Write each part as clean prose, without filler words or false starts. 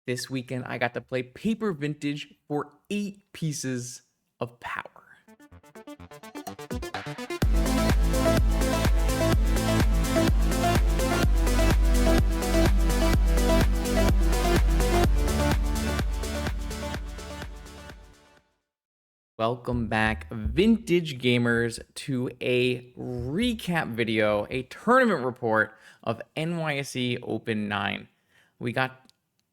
This weekend, I got to play Paper Vintage for 8 pieces of power. Welcome back, vintage gamers, to a recap video, a tournament report of NYSE Open 9. We got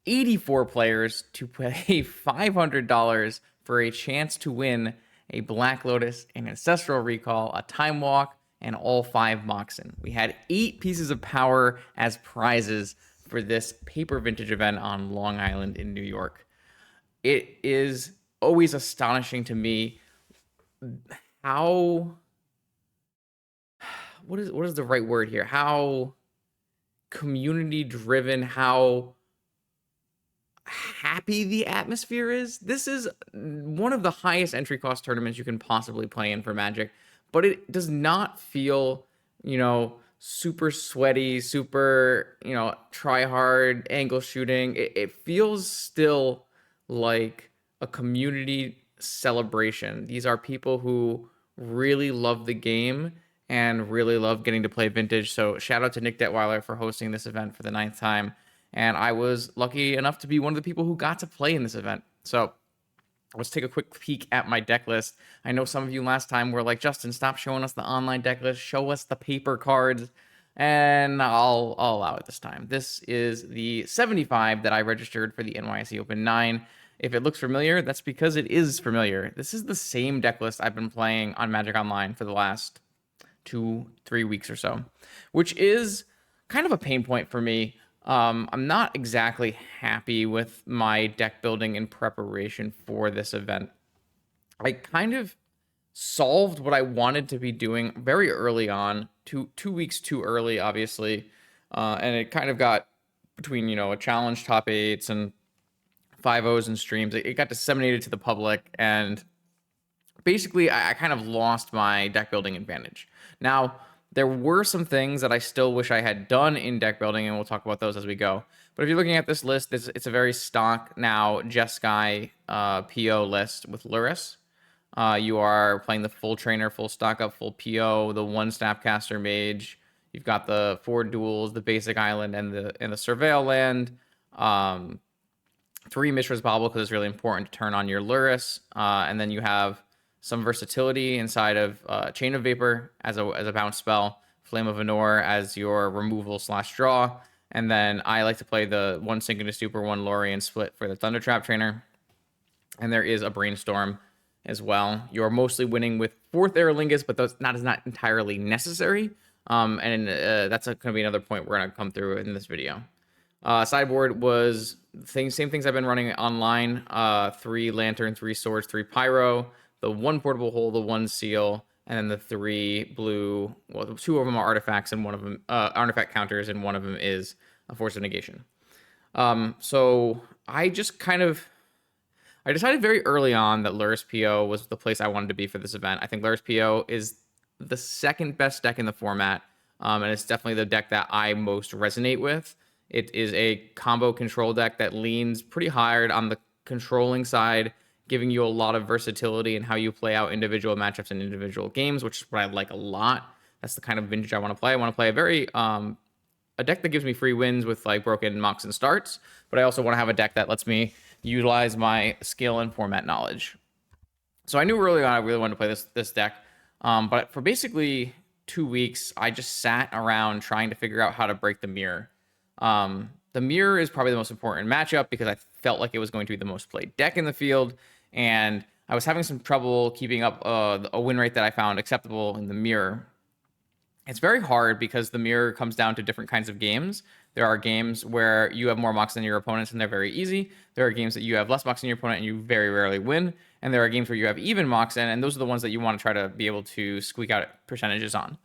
84 players to pay $500 for a chance to win a Black Lotus, an Ancestral Recall, a Time Walk, and all 5 Moxen. We had 8 pieces of power as prizes for this Paper Vintage event on Long Island in New York. It is always astonishing to me how what is the right word here? How community driven, how happy the atmosphere is. This is one of the highest entry cost tournaments you can possibly play in for Magic, but it does not feel, super sweaty, super, try hard angle shooting. It feels still like a community celebration. These are people who really love the game and really love getting to play Vintage. So shout out to Nick Detweiler for hosting this event for the 9th time. And I was lucky enough to be one of the people who got to play in this event. So let's take a quick peek at my deck list. I know some of you last time were like, Justin, stop showing us the online deck list. Show us the paper cards. And I'll allow it this time. This is the 75 that I registered for the NYSE Open 9. If it looks familiar, that's because it is familiar. This is the same deck list I've been playing on Magic Online for the last 2-3 weeks or so, which is kind of a pain point for me. I'm not exactly happy with my deck building in preparation for this event. I kind of solved what I wanted to be doing very early on, two weeks too early, obviously, and it kind of got between, a challenge top 8s and 5-0s and streams. It got disseminated to the public, and basically I kind of lost my deck building advantage. Now, there were some things that I still wish I had done in deck building, and we'll talk about those as we go. But if you're looking at this list, it's a very stock now Jeskai PO list with Luris. You are playing the full trainer, full stock up, full PO, the 1 Snapcaster Mage. You've got the 4 duels, the basic island, and the Surveil land. 3 Mishra's Bauble because it's really important to turn on your Luris, and then you have some versatility inside of Chain of Vapor as a bounce spell, Flame of Anor as your removal/draw, and then I like to play the 1 Synchronous Super, 1 Lorien split for the Thunder Trap trainer, and there is a Brainstorm as well. You're mostly winning with 4th Aerolingus, but that's not entirely necessary, and that's going to be another point we're going to come through in this video. Sideboard was same things I've been running online. 3 Lantern, 3 Swords, 3 Pyro, the 1 Portable Hole, the 1 Seal, and then the 3 blue. Well, 2 of them are artifacts, and one of them artifact counters, and one of them is a Force of Negation. So I just I decided very early on that Luris PO was the place I wanted to be for this event. I think Luris PO is the 2nd best deck in the format, and it's definitely the deck that I most resonate with. It is a combo control deck that leans pretty hard on the controlling side, giving you a lot of versatility in how you play out individual matchups and individual games, which is what I like a lot. That's the kind of vintage I want to play. I want to play a deck that gives me free wins with like broken mocks and starts, but I also want to have a deck that lets me utilize my skill and format knowledge. So I knew early on I really wanted to play this deck, but for basically 2 weeks, I just sat around trying to figure out how to break the mirror. The mirror is probably the most important matchup because I felt like it was going to be the most played deck in the field, and I was having some trouble keeping up a win rate that I found acceptable in the mirror. It's very hard because the mirror comes down to different kinds of games. There are games where you have more mocks than your opponents and they're very easy. There are games that you have less mocks than your opponent and you very rarely win. And there are games where you have even mocks and those are the ones that you want to try to be able to squeak out percentages on.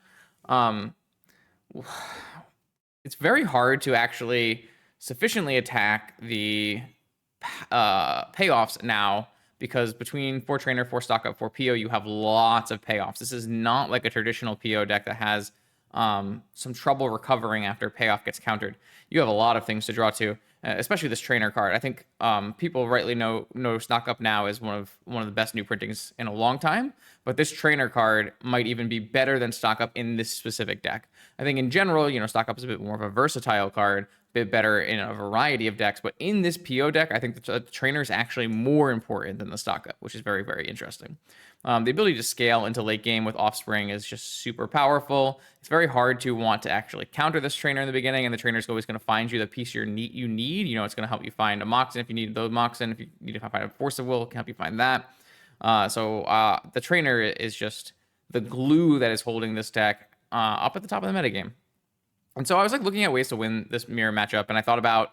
It's very hard to actually sufficiently attack the payoffs now because between 4 trainer, 4 stock up, 4 PO, you have lots of payoffs. This is not like a traditional PO deck that has some trouble recovering after payoff gets countered. You have a lot of things to draw to. especially this trainer card. I think people rightly know Stock Up now is one of the best new printings in a long time, but this trainer card might even be better than Stock Up in this specific deck. I think in general, Stock Up is a bit more of a versatile card, a bit better in a variety of decks, but in this PO deck, I think the trainer is actually more important than the Stock Up, which is very, very interesting. The ability to scale into late game with Offspring is just super powerful. It's very hard to want to actually counter this trainer in the beginning, and the trainer is always going to find you the piece you need. It's going to help you find a Moxen if you need those Moxen. If you need to find a Force of Will, it can help you find that. The trainer is just the glue that is holding this deck up at the top of the metagame. And so I was like looking at ways to win this mirror matchup, and I thought about,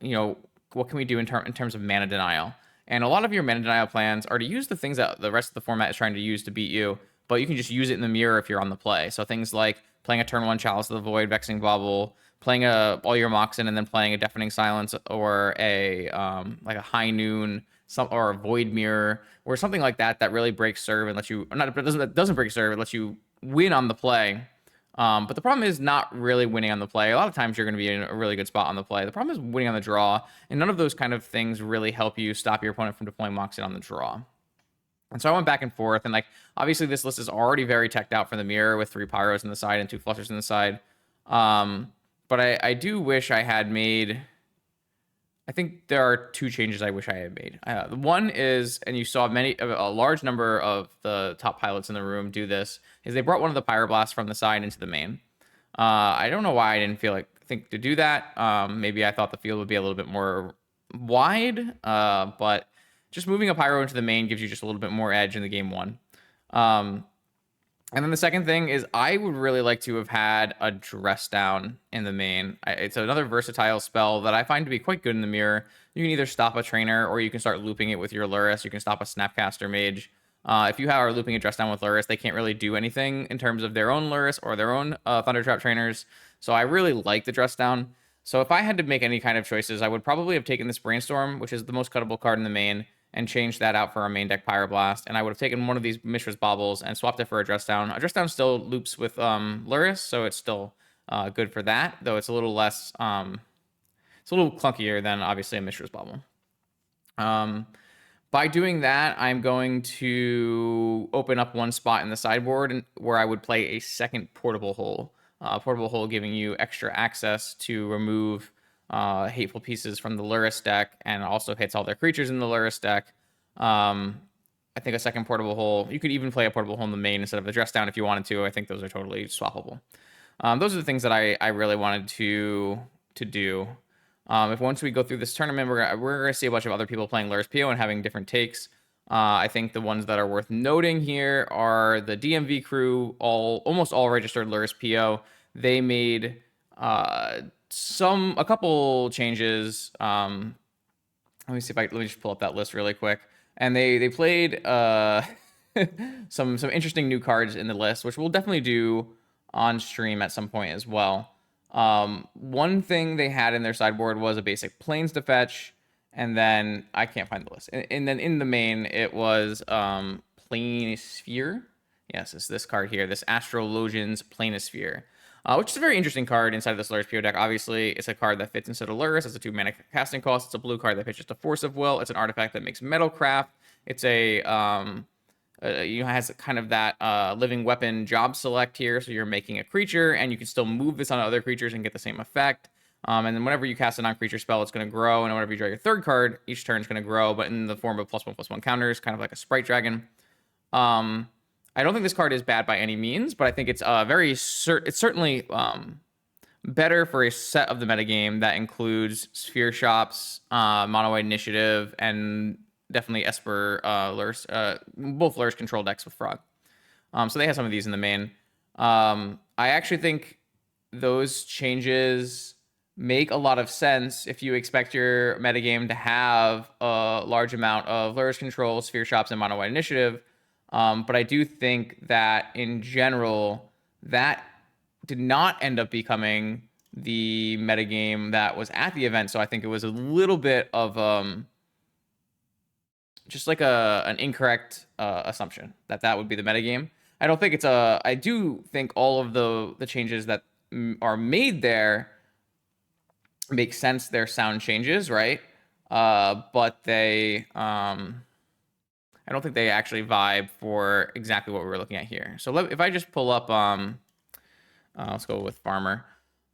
what can we do in terms of mana denial? And a lot of your mana denial plans are to use the things that the rest of the format is trying to use to beat you, but you can just use it in the mirror if you're on the play. So things like playing a turn 1 Chalice of the Void, Vexing Bubble, playing all your Moxen, and then playing a Deafening Silence or a like a High Noon, or a Void Mirror, or something like that that really breaks serve and lets you, doesn't break serve, it lets you win on the play. But the problem is not really winning on the play. A lot of times you're going to be in a really good spot on the play. The problem is winning on the draw, and none of those kind of things really help you stop your opponent from deploying Moxen on the draw. And so I went back and forth, and obviously this list is already very teched out for the mirror with 3 Pyros in the side and 2 Flushers in the side. But I do wish I had made... I think there are 2 changes I wish I had made. One is, and you saw a large number of the top pilots in the room do this, is they brought one of the Pyroblasts from the side into the main. I don't know why I didn't think to do that. Maybe I thought the field would be a little bit more wide, but just moving a Pyro into the main gives you just a little bit more edge in the game 1. And then the second thing is I would really like to have had a Dress Down in the main. It's another versatile spell that I find to be quite good in the mirror. You can either stop a trainer or you can start looping it with your Lurrus. You can stop a Snapcaster Mage. If you are looping a Dress Down with Lurrus, they can't really do anything in terms of their own Lurrus or their own Thundertrap trainers. So I really like the Dress Down. So if I had to make any kind of choices, I would probably have taken this Brainstorm, which is the most cuttable card in the main, and changed that out for a main deck Pyroblast. And I would have taken one of these Mishra's Baubles and swapped it for a Dress Down. A Dress Down still loops with Lurrus, so it's still good for that, though it's a little less... it's a little clunkier than, obviously, a Mishra's Bauble. By doing that, I'm going to open up one spot in the sideboard where I would play a second Portable Hole. Portable Hole giving you extra access to remove hateful pieces from the Lurrus deck, and also hits all their creatures in the Lurrus deck. I think a second Portable Hole, you could even play a Portable Hole in the main instead of a Dress Down if you wanted to. I think those are totally swappable. Those are the things that I really wanted to do. If once we go through this tournament, we're gonna see a bunch of other people playing Lurrus PO and having different takes. I think the ones that are worth noting here are the DMV crew, almost all registered Lurrus PO. They made a couple changes. Let me just pull up that list really quick. And they played some interesting new cards in the list, which we'll definitely do on stream at some point as well. One thing they had in their sideboard was a basic Plains to fetch, and then I can't find the list. And then in the main, it was Planisphere. Yes, it's this card here, this Astrologian's Planisphere, which is a very interesting card inside of this Lurrus PO deck. Obviously, it's a card that fits instead of Lurrus. It's a 2 mana casting cost. It's a blue card that pitches to Force of Will. It's an artifact that makes Metalcraft. It's a has kind of that living weapon job select here, so you're making a creature and you can still move this on other creatures and get the same effect. And then whenever you cast a non-creature spell, it's going to grow, and whenever you draw your third card, each turn is going to grow, but in the form of +1/+1 counters, kind of like a Sprite Dragon. I don't think this card is bad by any means, but I think it's it's certainly better for a set of the metagame that includes Sphere Shops, Mono White Initiative, and definitely Esper, Lurrus, both Lurrus control decks with Frog. So they have some of these in the main. I actually think those changes make a lot of sense if you expect your metagame to have a large amount of Lurrus control, Sphere Shops, and Mono White Initiative. But I do think that in general, that did not end up becoming the metagame that was at the event. So I think it was a little bit of just like an incorrect assumption that would be the metagame. I don't think I do think all of the changes that are made there makes sense. They're sound changes, right? But they, I don't think they actually vibe for exactly what we were looking at here. So if I just pull up, let's go with Farmer.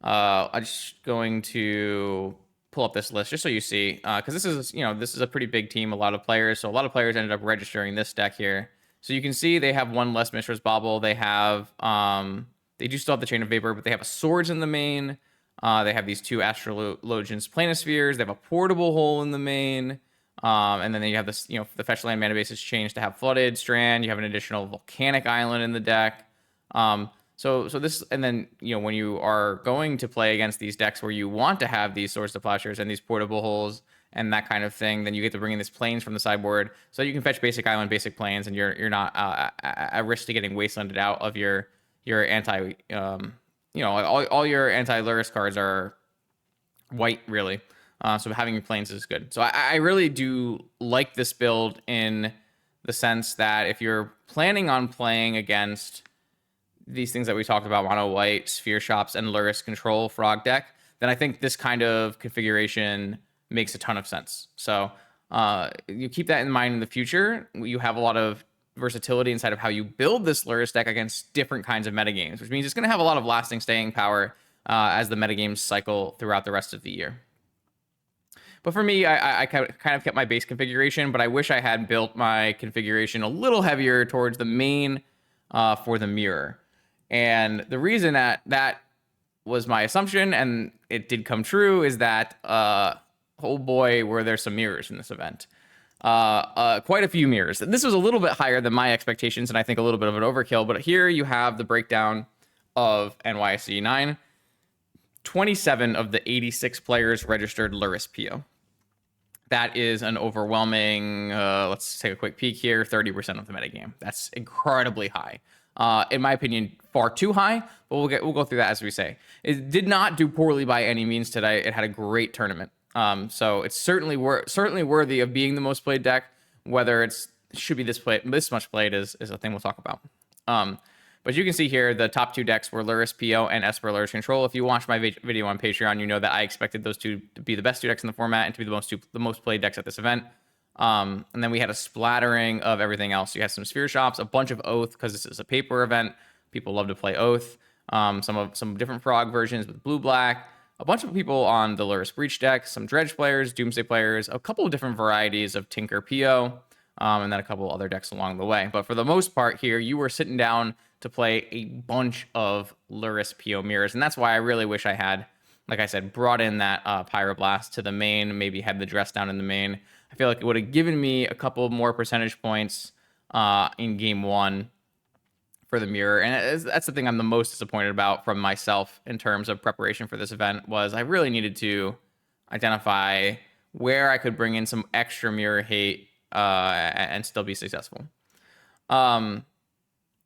I'm just going to pull up this list just so you see, because this is, this is a pretty big team, a lot of players. So a lot of players ended up registering this deck here. So you can see they have one less Mishra's Bauble. They have, they do still have the Chain of Vapor, but they have a Swords in the main. They have these two Astrologians Planispheres. They have a Portable Hole in the main. And then you have this, the fetch land mana base is changed to have Flooded Strand. You have an additional Volcanic Island in the deck. So this, and then, when you are going to play against these decks where you want to have these Swords to Plowshares and these Portable Holes and that kind of thing, then you get to bring in these planes from the sideboard so you can fetch basic island, basic planes, and you're not at risk to getting wastelanded out of your anti, all your anti-Lurrus cards are white, really. So having your planes is good. So I really do like this build in the sense that if you're planning on playing against these things that we talked about, mono white, sphere shops, and Lurrus control frog deck, then I think this kind of configuration makes a ton of sense. So you keep that in mind in the future. You have a lot of versatility inside of how you build this Lurrus deck against different kinds of metagames, which means it's going to have a lot of lasting staying power as the metagames cycle throughout the rest of the year. But for me, I kind of kept my base configuration, but I wish I had built my configuration a little heavier towards the main for the mirror. And the reason that was my assumption, and it did come true, is that, oh boy, were there some mirrors in this event. Quite a few mirrors. This was a little bit higher than my expectations, and I think a little bit of an overkill, but here you have the breakdown of NYSE 9. 27 of the 86 players registered Lurrus PO. That is an overwhelming, let's take a quick peek here, 30% of the metagame. That's incredibly high. In my opinion, far too high, but we'll go through that as we say. It did not do poorly by any means today. It had a great tournament. So it's certainly worthy of being the most played deck. Whether it should be this much played is a thing we'll talk about. But you can see here the top two decks were Lurrus PO and Esper Lurrus Control. If you watched my video on Patreon, you know that I expected those two to be the best two decks in the format and to be the most played decks at this event. And then we had a splattering of everything else. You had some Sphere Shops, a bunch of Oath because this is a paper event. People love to play Oath. Some different Frog versions with blue-black. A bunch of people on the Lurrus Breach deck, some Dredge players, Doomsday players, a couple of different varieties of Tinker PO, and then a couple other decks along the way. But for the most part here, you were sitting down to play a bunch of Lurrus PO mirrors, and that's why I really wish I had, like I said, brought in that Pyroblast to the main, maybe had the dress down in the main. I feel like it would have given me a couple more percentage points in game one for the mirror. And that's the thing I'm the most disappointed about from myself in terms of preparation for this event, was I really needed to identify where I could bring in some extra mirror hate and still be successful.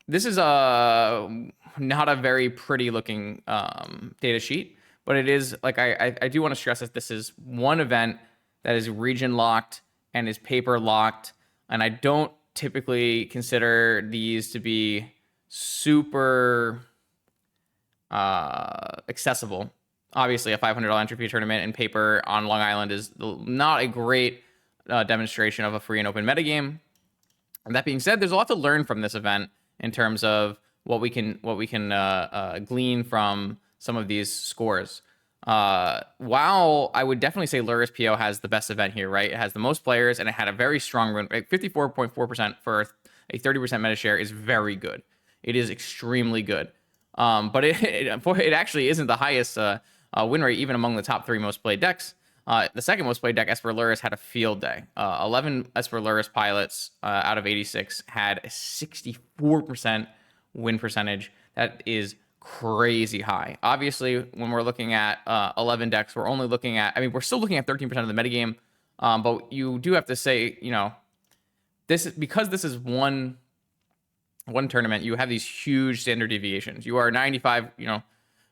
This is not a very pretty looking data sheet, but it is, like, I do want to stress that this is one event that is region locked and is paper locked, and I don't typically consider these to be super accessible. Obviously, a $500 entry fee tournament in paper on Long Island is not a great demonstration of a free and open metagame. And that being said, there's a lot to learn from this event in terms of what we can glean from some of these scores. While I would definitely say Lurrus PO has the best event here, right? It has the most players, and it had a very strong win rate. 54.4% for a 30% meta share is very good. It is extremely good. But it actually isn't the highest win rate even among the top three most played decks. The second most played deck, Esper Lurrus, had a field day. 11 Esper Lurrus pilots out of 86 had a 64% win percentage. That is crazy high. Obviously, when we're looking at 11 decks, we're only looking at, we're still looking at 13% of the metagame. But you do have to say, because this is one tournament, you have these huge standard deviations. You are 95,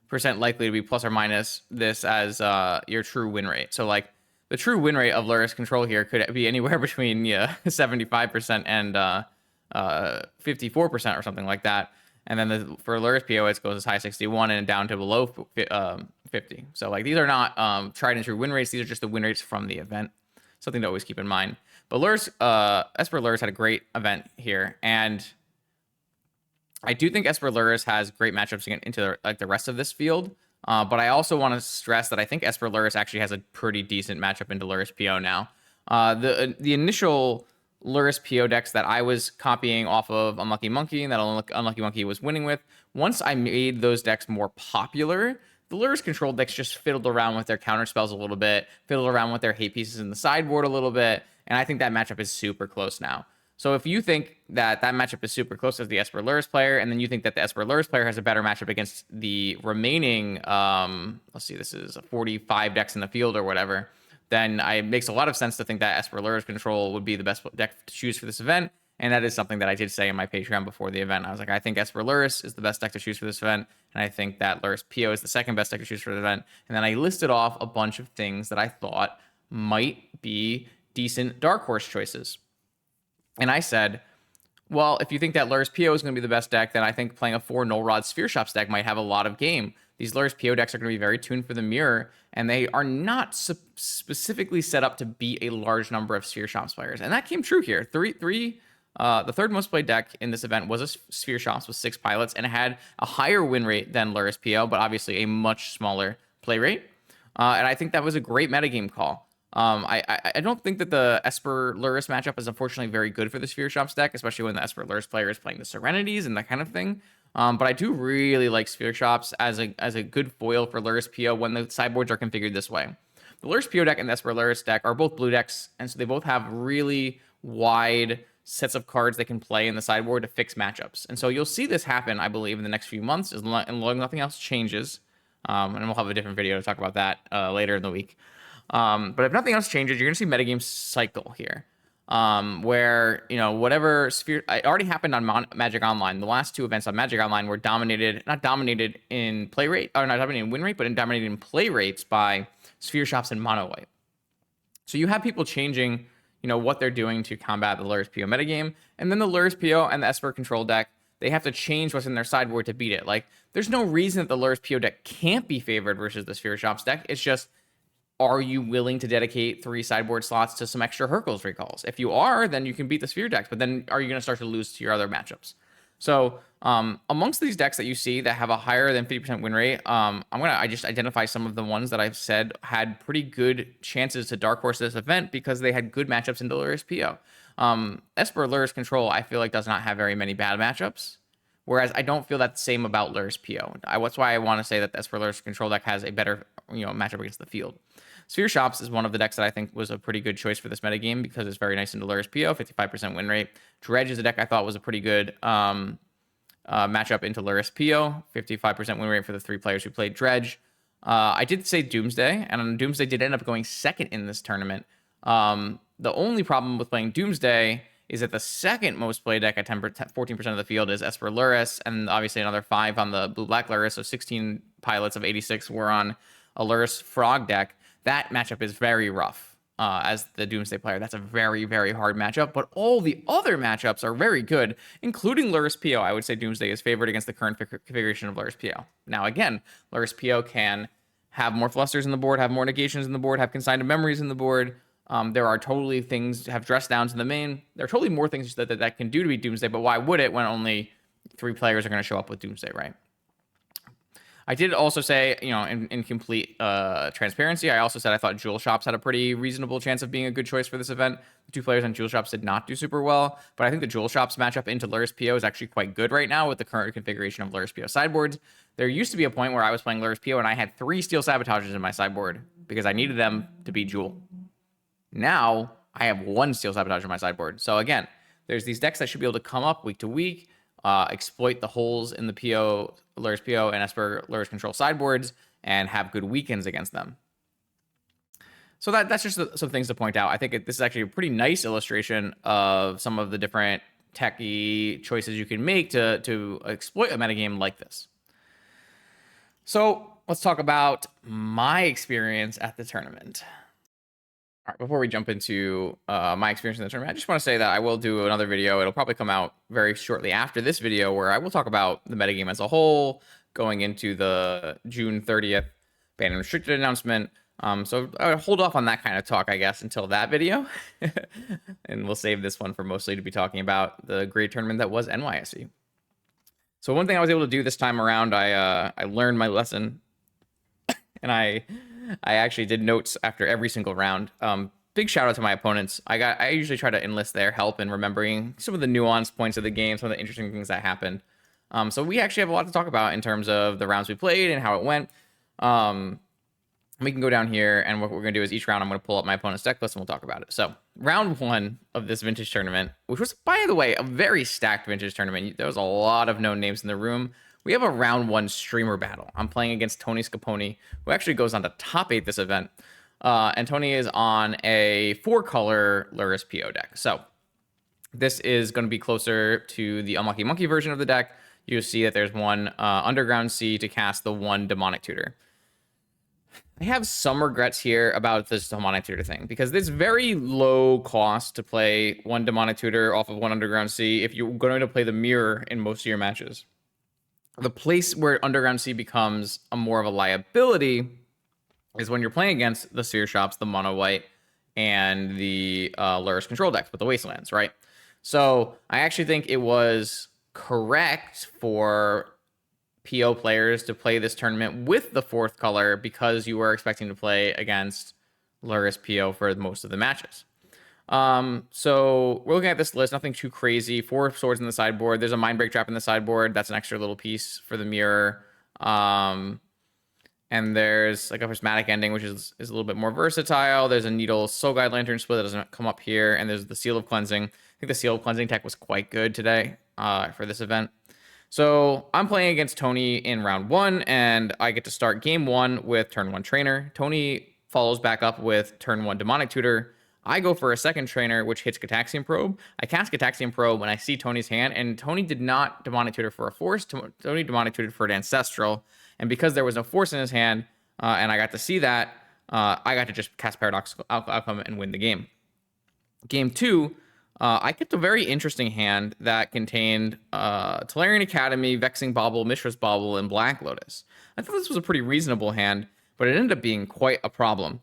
percent likely to be plus or minus this as your true win rate. So like the true win rate of Lurrus Control here could be anywhere between 75% and 54% or something like that. And then for Lurrus PO, it goes as high as 61 and down to below 50. So like these are not tried and true win rates. These are just the win rates from the event. Something to always keep in mind. But Lurs, Esper Lurs had a great event here, and I do think Esper Lurs has great matchups into like the rest of this field. But I also want to stress that I think Esper Lurs actually has a pretty decent matchup into Lurrus PO now. The initial Lurrus PO decks that I was copying off of Unlucky Monkey and that Unlucky Monkey was winning with, once I made those decks more popular, the Lurrus control decks just fiddled around with their counter spells a little bit, fiddled around with their hate pieces in the sideboard a little bit, and I think that matchup is super close now. So if you think that that matchup is super close as the Esper Lurrus player, and then you think that the Esper Lurrus player has a better matchup against the remaining, let's see, this is 45 decks in the field or whatever, then it makes a lot of sense to think that Esper Lurrus control would be the best deck to choose for this event. And that is something that I did say in my Patreon before the event. I was like, I think Esper Lurrus is the best deck to choose for this event. And I think that Lurrus PO is the second best deck to choose for the event. And then I listed off a bunch of things that I thought might be decent dark horse choices. And I said, well, if you think that Lurrus PO is going to be the best deck, then I think playing a 4 Null Rod Sphere Shops deck might have a lot of game. These Lurrus PO decks are going to be very tuned for the mirror, and they are not specifically set up to beat a large number of Sphere Shops players. And that came true here. The third most played deck in this event was a Sphere Shops with 6 pilots, and it had a higher win rate than Lurrus PO, but obviously a much smaller play rate. And I think that was a great metagame call. I don't think that the Esper Lurrus matchup is unfortunately very good for the Sphere Shops deck, especially when the Esper Lurrus player is playing the Serenities and that kind of thing. But I do really like Sphere Shops as a good foil for Lurrus PO when the sideboards are configured this way. The Lurrus PO deck and the Esper Lurrus deck are both blue decks, and so they both have really wide sets of cards they can play in the sideboard to fix matchups. And so you'll see this happen, I believe, in the next few months, as long as nothing else changes. And we'll have a different video to talk about that later in the week. But if nothing else changes, you're going to see metagame cycle here. Where, whatever sphere, it already happened on Magic Online. The last 2 events on Magic Online were not dominated in play rate, or not dominated in win rate, but dominated in play rates by Sphere Shops and Mono White. So you have people changing, what they're doing to combat the Lurrus PO metagame, and then the Lurrus PO and the Esper control deck, they have to change what's in their sideboard to beat it. Like, there's no reason that the Lurrus PO deck can't be favored versus the Sphere Shops deck. It's just, are you willing to dedicate 3 sideboard slots to some extra Hercules recalls? If you are, then you can beat the Sphere decks, but then are you going to start to lose to your other matchups? So amongst these decks that you see that have a higher than 50% win rate, I just identify some of the ones that I've said had pretty good chances to dark horse this event because they had good matchups into Lurrus PO. Esper Lurrus Control, I feel like, does not have very many bad matchups, whereas I don't feel that the same about Lurrus PO. That's why I want to say that the Esper Lurrus Control deck has a better matchup against the field. Sphere Shops is one of the decks that I think was a pretty good choice for this metagame because it's very nice into Lurrus PO, 55% win rate. Dredge is a deck I thought was a pretty good matchup into Lurrus PO, 55% win rate for the 3 players who played Dredge. I did say Doomsday, and Doomsday did end up going second in this tournament. The only problem with playing Doomsday is that the second most played deck at 14% of the field is Esper Lurrus, and obviously another 5 on the Blue-Black Lurrus, so 16 pilots of 86 were on a Lurrus Frog deck. That matchup is very rough as the Doomsday player. That's a very, very hard matchup, but all the other matchups are very good, including Lurrus PO. I would say Doomsday is favored against the current configuration of Lurrus PO. Now, again, Lurrus PO can have more flusters in the board, have more negations in the board, have consigned memories in the board. There are totally things, have dress downs in the main. There are totally more things that can do to beat Doomsday, but why would it when only 3 players are going to show up with Doomsday, right? I did also say, in complete transparency, I also said I thought Jewel Shops had a pretty reasonable chance of being a good choice for this event. The 2 players on Jewel Shops did not do super well, but I think the Jewel Shops matchup into Lurrus PO is actually quite good right now with the current configuration of Lurrus PO sideboards. There used to be a point where I was playing Lurrus PO and I had 3 Steel Sabotages in my sideboard because I needed them to beat Jewel. Now I have 1 Steel Sabotage in my sideboard. So again, there's these decks that should be able to come up week to week, exploit the holes in the PO, Lurrus PO, and Esper Lurrus Control sideboards, and have good weekends against them. So that's just some things to point out. I think this is actually a pretty nice illustration of some of the different techie choices you can make to exploit a metagame like this. So let's talk about my experience at the tournament. All right, before we jump into my experience in the tournament, I just want to say that I will do another video. It'll probably come out very shortly after this video where I will talk about the metagame as a whole going into the June 30th ban and restricted announcement. So I would hold off on that kind of talk, I guess, until that video. And we'll save this one for mostly to be talking about the great tournament that was NYSE. So one thing I was able to do this time around, I learned my lesson, and I actually did notes after every single round. Big shout out to my opponents. I usually try to enlist their help in remembering some of the nuanced points of the game, some of the interesting things that happened. So we actually have a lot to talk about in terms of the rounds we played and how it went. We can go down here, and what we're going to do is each round I'm going to pull up my opponent's deck list and we'll talk about it. So round one of this vintage tournament, which was, by the way, a very stacked vintage tournament. There was a lot of known names in the room. We have a round one streamer battle. I'm playing against Tony Scapone, who actually goes on to top 8 this event. And Tony is on a 4-color Luris PO deck. So this is going to be closer to the Unlucky Monkey version of the deck. You'll see that there's one Underground Sea to cast the one Demonic Tutor. I have some regrets here about this Demonic Tutor thing, because it's very low cost to play one Demonic Tutor off of one Underground Sea if you're going to play the mirror in most of your matches. The place where Underground Sea becomes more of a liability is when you're playing against the Seer Shops, the Mono White, and the Luris control decks with the Wastelands, right? So I actually think it was correct for PO players to play this tournament with the 4th color, because you were expecting to play against Luris PO for most of the matches. So we're looking at this list, nothing too crazy. 4 swords in the sideboard. There's a Mindbreak Trap in the sideboard. That's an extra little piece for the mirror. And there's like a Prismatic Ending, which is a little bit more versatile. There's a Needle Soul Guide Lantern Split that doesn't come up here. And there's the Seal of Cleansing. I think the Seal of Cleansing tech was quite good today for this event. So I'm playing against Tony in round 1, and I get to start game 1 with turn 1 Trainer. Tony follows back up with turn 1 Demonic Tutor. I go for a second Trainer, which hits Gataxian Probe. I cast Gataxian Probe when I see Tony's hand, and Tony did not Demonic Tutor for a Force. Tony Demonic Tutored for an Ancestral. And because there was no Force in his hand, and I got to see that, I got to just cast Paradoxical Outcome and win the game. Game 2, I kept a very interesting hand that contained Tolarian Academy, Vexing Bauble, Mishra's Bauble, and Black Lotus. I thought this was a pretty reasonable hand, but it ended up being quite a problem.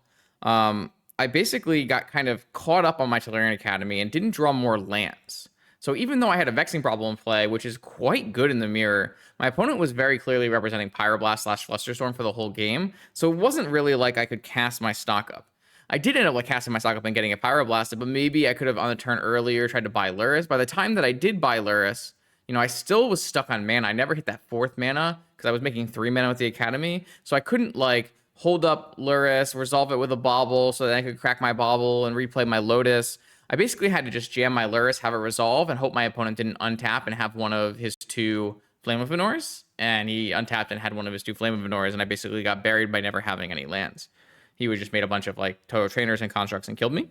I basically got kind of caught up on my Tolarian Academy and didn't draw more lands. So even though I had a Vexing Bauble in play, which is quite good in the mirror, my opponent was very clearly representing Pyroblast / Flusterstorm for the whole game, so it wasn't really like I could cast my stock up. I did end up like casting my stock up and getting a Pyroblasted, but maybe I could have on the turn earlier tried to buy Luris. By the time that I did buy Luris, I still was stuck on mana. I never hit that 4th mana because I was making 3 mana with the Academy, so I couldn't like hold up Luris, resolve it with a Bauble so that I could crack my Bauble and replay my Lotus. I basically had to just jam my Luris, have it resolve, and hope my opponent didn't untap and have one of his 2 Flame of Venors. And he untapped and had one of his 2 Flame of Venors, and I basically got buried by never having any lands. He would just made a bunch of like Total Trainers and Constructs and killed me.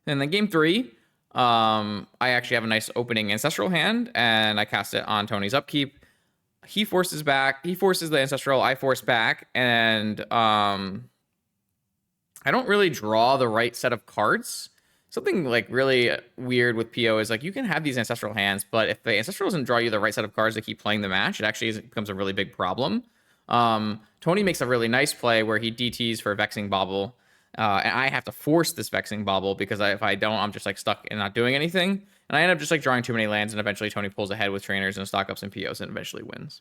And then game 3, I actually have a nice opening Ancestral hand, and I cast it on Tony's upkeep. He forces the Ancestral, I force back, and I don't really draw the right set of cards. Something like really weird with PO is like you can have these Ancestral hands, but if the Ancestral doesn't draw you the right set of cards to keep playing the match, it actually becomes a really big problem. Tony makes a really nice play where he DTs for a Vexing Bauble, and I have to force this Vexing Bauble because if I don't, I'm just like stuck and not doing anything. And I end up just like drawing too many lands, and eventually Tony pulls ahead with Trainers and stock ups and POs and eventually wins.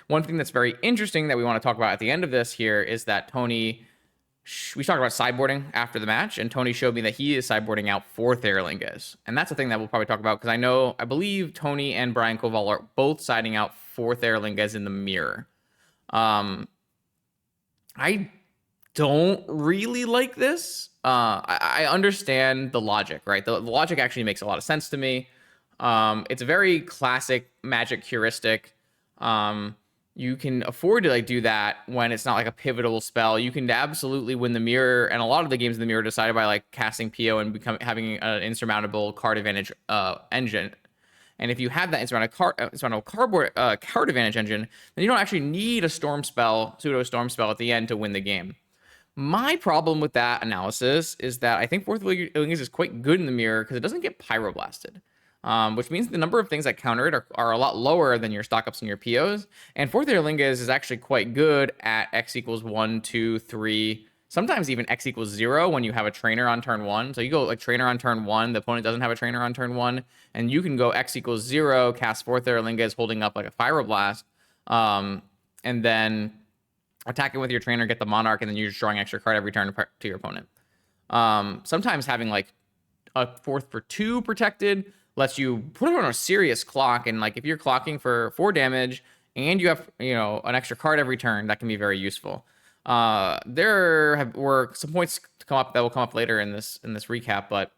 One thing that's very interesting that we want to talk about at the end of this here is that Tony, we talked about sideboarding after the match, and Tony showed me that he is sideboarding out 4 Theralingas. And that's a thing that we'll probably talk about because I believe Tony and Brian Koval are both siding out 4 Theralingas in the mirror. I don't really like this. I understand the logic, right? The logic actually makes a lot of sense to me. It's a very classic Magic heuristic. You can afford to like do that when it's not like a pivotal spell. You can absolutely win the mirror, and a lot of the games in the mirror are decided by like casting PO and having an insurmountable card advantage engine. And if you have that insurmountable card advantage engine, then you don't actually need a pseudo storm spell at the end to win the game. My problem with that analysis is that I think 4th Theralingas is quite good in the mirror because it doesn't get Pyroblasted. which means the number of things that counter it are a lot lower than your stock ups and your POs. And Fourth Lingus is actually quite good at x equals 1, 2, 3, sometimes even x equals 0 when you have a trainer on turn 1. So you go like trainer on turn 1, the opponent doesn't have a trainer on turn 1, and you can go x equals 0, cast Fourth Lingus holding up like a Pyroblast, and then attack it with your trainer, get the Monarch, and then you're just drawing extra card every turn to your opponent. Sometimes having like a 4th for 2 protected lets you put it on a serious clock, and like if you're clocking for 4 damage and you have an extra card every turn, that can be very useful. There were some points to come up that will come up later in this recap, but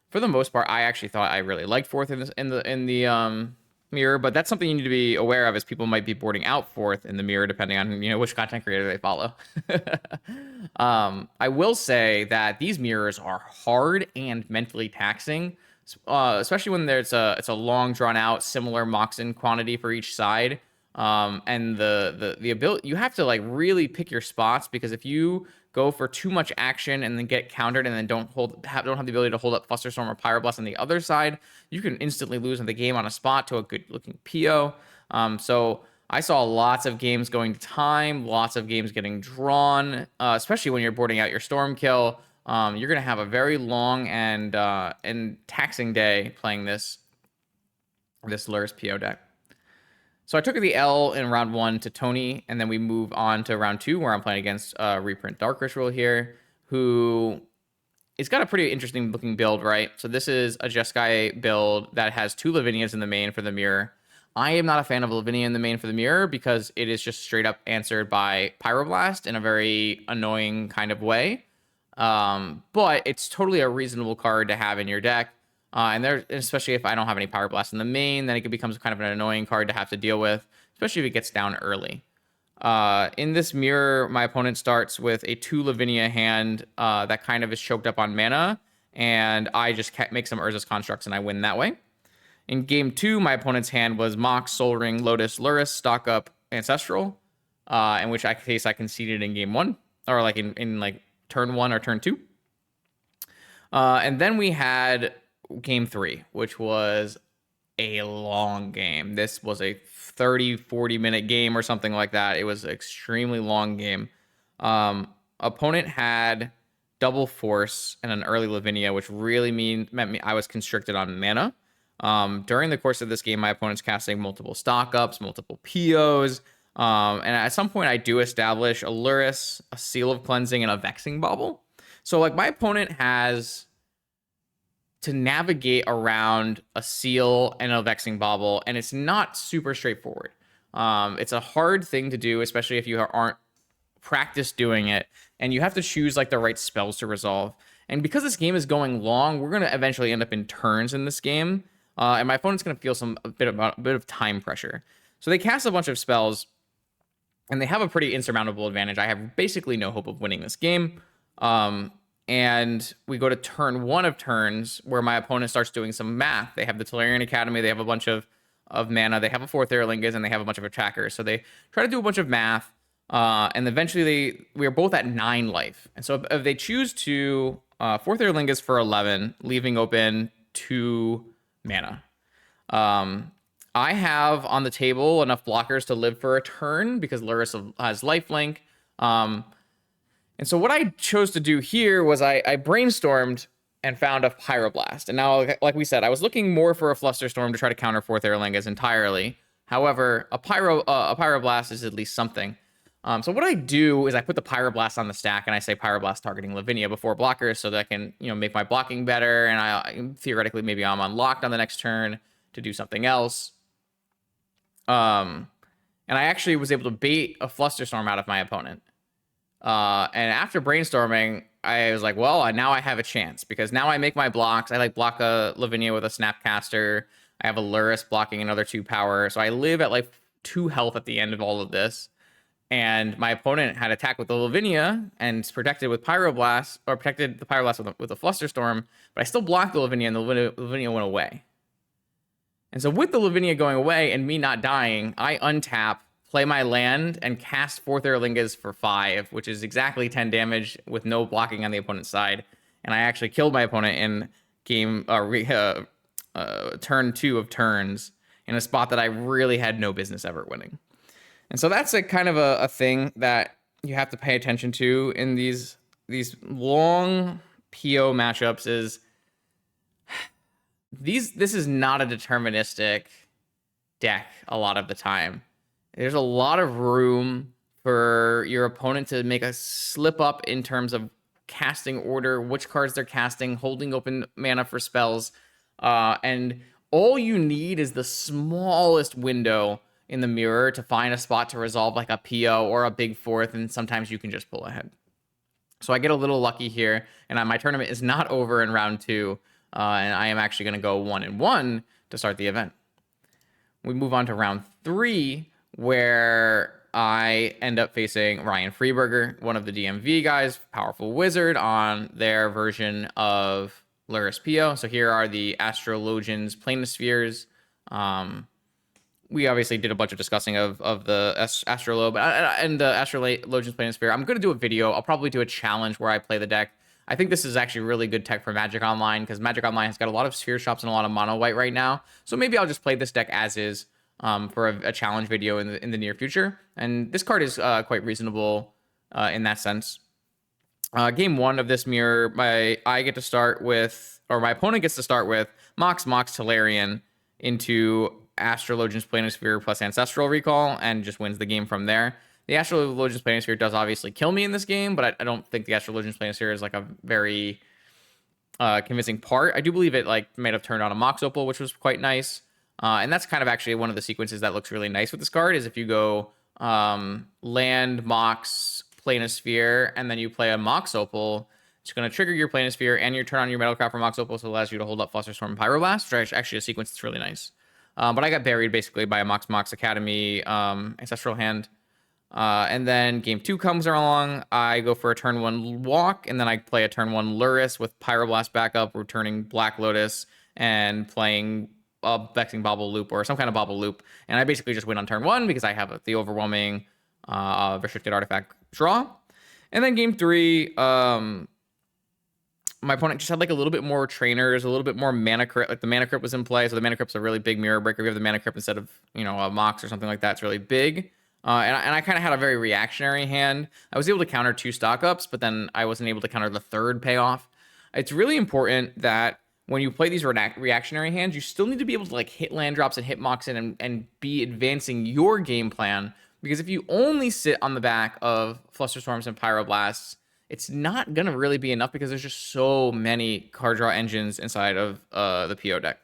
for the most part, I actually thought I really liked Fourth in the mirror, but that's something you need to be aware of, as people might be boarding out Fourth in the mirror depending on which content creator they follow. I will say that these mirrors are hard and mentally taxing, especially when it's a long drawn out similar Moxen quantity for each side. And the ability, you have to like really pick your spots, because if you go for too much action and then get countered and then don't have the ability to hold up Flusterstorm or Pyroblast on the other side, you can instantly lose in the game on a spot to a good looking PO. So I saw lots of games going to time, lots of games getting drawn, especially when you're boarding out your Storm Kill. You're going to have a very long and taxing day playing this Lurrus PO deck. So I took the L in round 1 to Tony, and then we move on to round 2, where I'm playing against Reprint Dark Ritual here, who it's got a pretty interesting looking build, right? So this is a Jeskai build that has 2 Lavinias in the main for the mirror. I am not a fan of Lavinia in the main for the mirror, because it is just straight up answered by Pyroblast in a very annoying kind of way. But it's totally a reasonable card to have in your deck. And especially if I don't have any Pyroblast in the main, then it becomes kind of an annoying card to have to deal with, especially if it gets down early. In this mirror, my opponent starts with a 2 Lavinia hand that kind of is choked up on mana, and I just make some Urza's Constructs and I win that way. In game 2, my opponent's hand was Mox, Soul Ring, Lotus, Lurrus, Stock Up, Ancestral, in which case I conceded in game 1, or like in like turn 1 or turn 2. And then we had game 3, which was a long game. This was a 30-40 minute game or something like that. It was an extremely long game. Opponent had double Force and an early Lavinia, which really meant I was constricted on mana. During the course of this game, my opponent's casting multiple stock ups, multiple POs, and at some point I do establish a Lurrus, a Seal of Cleansing, and a Vexing Bauble. So like my opponent has to navigate around a Seal and a Vexing Bauble, and it's not super straightforward. It's a hard thing to do, especially if you aren't practiced doing it, and you have to choose like the right spells to resolve. And because this game is going long, we're going to eventually end up in turns in this game, and my opponent's going to feel a bit of time pressure. So they cast a bunch of spells, and they have a pretty insurmountable advantage. I have basically no hope of winning this game. And we go to turn 1 of turns, where my opponent starts doing some math. They have the Tolarian Academy, they have a bunch of mana, they have a 4th Lingus, and they have a bunch of attackers. So they try to do a bunch of math, and eventually we are both at 9 life. And so if they choose to 4th Lingus for 11, leaving open 2 mana. I have on the table enough blockers to live for a turn, because Lurrus has lifelink. And so what I chose to do here was I brainstormed and found a Pyroblast. And now, like we said, I was looking more for a Flusterstorm to try to counter 4th Lingus entirely. However, a Pyroblast is at least something. So what I do is I put the Pyroblast on the stack, and I say Pyroblast targeting Lavinia before blockers, so that I can make my blocking better, and I theoretically maybe I'm unlocked on the next turn to do something else. And I actually was able to bait a Flusterstorm out of my opponent. And after brainstorming, I was like, well, now I have a chance, because now I make my blocks. I like block a Lavinia with a Snapcaster. I have a Lurrus blocking another 2 power. So I live at like 2 health at the end of all of this. And my opponent had attack with the Lavinia and protected with Pyroblast, or protected the Pyroblast with a Flusterstorm, but I still blocked the Lavinia, and the Lavinia went away. And so with the Lavinia going away and me not dying, I untap, play my land, and cast 4th Lingus for 5, which is exactly 10 damage with no blocking on the opponent's side. And I actually killed my opponent in game turn 2 of turns in a spot that I really had no business ever winning. And so that's a kind of a thing that you have to pay attention to in these long PO matchups. Is this is not a deterministic deck a lot of the time. There's a lot of room for your opponent to make a slip up in terms of casting order, which cards they're casting, holding open mana for spells, and all you need is the smallest window in the mirror to find a spot to resolve like a PO or a big fourth, and sometimes you can just pull ahead. So I get a little lucky here, and my tournament is not over in round 2, and I am actually going to go 1-1 to start the event. We move on to round 3, where I end up facing Ryan Freeberger, one of the DMV guys, powerful wizard, on their version of Lurrus PO. So here are the Astrologians Planispheres. We obviously did a bunch of discussing of the Astrolobe and the Astrologians Planisphere. I'm going to do a video. I'll probably do a challenge where I play the deck. I think this is actually really good tech for Magic Online, because Magic Online has got a lot of sphere shops and a lot of mono white right now. So maybe I'll just play this deck as is for a challenge video in the near future. And this card is quite reasonable in that sense. Game 1 of this mirror, my opponent gets to start with Mox Tolarian into Astrologians Planisphere plus Ancestral Recall, and just wins the game from there. The Astrologians Planisphere does obviously kill me in this game, but I don't think the Astrologians Planisphere is like a very convincing part. I do believe it like might have turned on a Mox Opal, which was quite nice. And that's kind of actually one of the sequences that looks really nice with this card, is if you go land Mox Planisphere and then you play a Mox Opal, it's going to trigger your Planisphere and you turn on your Metalcraft for Mox Opal, so it allows you to hold up Flusterstorm and Pyroblast, which is actually a sequence that's really nice. But I got buried basically by a Mox Academy Ancestral Hand. And then game 2 comes along. I go for a turn 1 walk, and then I play a turn 1 Lurrus with Pyroblast backup, returning Black Lotus, and playing a Vexing Bobble Loop or some kind of Bobble Loop. And I basically just win on turn 1 because I have the overwhelming restricted artifact draw. And then game 3, my opponent just had like a little bit more trainers, a little bit more mana crypt. Like the mana crypt was in play, so the mana crypt's a really big mirror breaker. We have the mana crypt instead of, a Mox or something like that. It's really big. And I kind of had a very reactionary hand. I was able to counter 2 stock ups, but then I wasn't able to counter the 3rd payoff. It's really important that when you play these reactionary hands, you still need to be able to like hit land drops and hit Mox in and be advancing your game plan. Because if you only sit on the back of Flusterstorms and Pyroblasts, it's not going to really be enough because there's just so many card draw engines inside of the PO deck.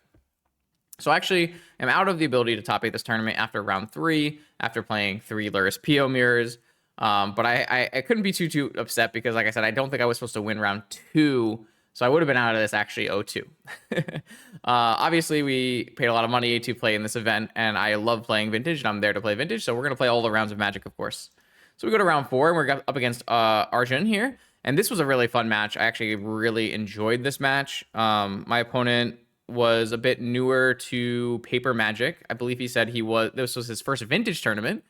So actually, I'm out of the ability to top 8 this tournament after round 3, after playing 3 Lurrus PO mirrors. But I couldn't be too upset because, like I said, I don't think I was supposed to win round 2. So I would have been out of this actually 0-2. Obviously, we paid a lot of money to play in this event, and I love playing Vintage, and I'm there to play Vintage. So we're going to play all the rounds of Magic, of course. So we go to round 4, and we're up against Arjun here. And this was a really fun match. I actually really enjoyed this match. My opponent was a bit newer to Paper Magic. I believe he said this was his first Vintage tournament.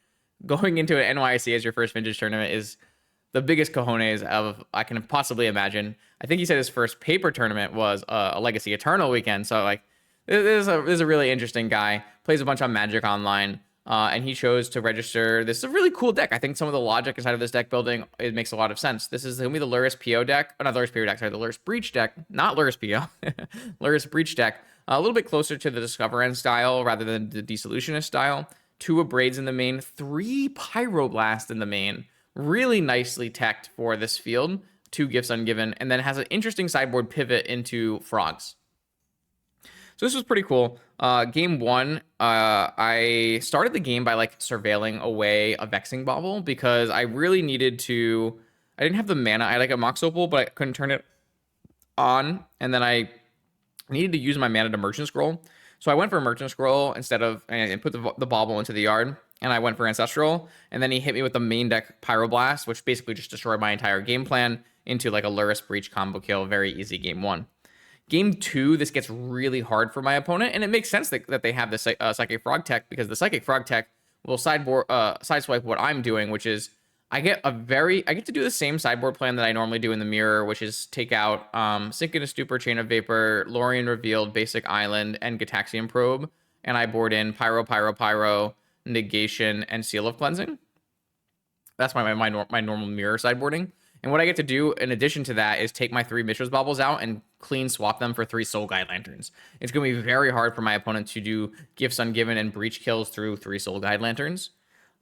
Going into an NYSE as your first Vintage tournament is the biggest cojones of I can possibly imagine. I think he said his first Paper tournament was a Legacy Eternal weekend. So like, this is a really interesting guy. Plays a bunch on Magic Online. And he chose to register. This is a really cool deck. I think some of the logic inside of this deck building, it makes a lot of sense. This is going to be the Lurrus PO deck. Not Lurrus PO deck, sorry. The Lurrus Breach deck. Not Lurrus PO. Lurrus Breach deck. A little bit closer to the Discover End style rather than the Dissolutionist style. 2 Abrades in the main. 3 Pyroblast in the main. Really nicely teched for this field. 2 Gifts Ungiven. And then has an interesting sideboard pivot into Frogs. So this was pretty cool. Game 1, I started the game by like surveilling away a Vexing Bobble because I really needed to. I didn't have the mana. I had like a Mox Opal, but I couldn't turn it on. And then I needed to use my mana to Merchant Scroll. So I went for a Merchant Scroll instead of, and put the Bobble into the yard. And I went for Ancestral. And then he hit me with the main deck Pyroblast, which basically just destroyed my entire game plan into like a Lurrus Breach combo kill. Very easy game 1. Game 2, this gets really hard for my opponent, and it makes sense that they have the Psychic Frog tech because the Psychic Frog tech will sideswipe what I'm doing, which is I get to do the same sideboard plan that I normally do in the mirror, which is take out Sink into Stupor, Chain of Vapor, Lorien Revealed, Basic Island, and Gitaxian Probe, and I board in Pyro, Pyro, Pyro, Negation, and Seal of Cleansing. That's my normal mirror sideboarding. And what I get to do in addition to that is take my 3 Mishra's Baubles out and clean swap them for 3 Soul Guide Lanterns. It's going to be very hard for my opponent to do Gifts Ungiven and Breach kills through 3 Soul Guide Lanterns.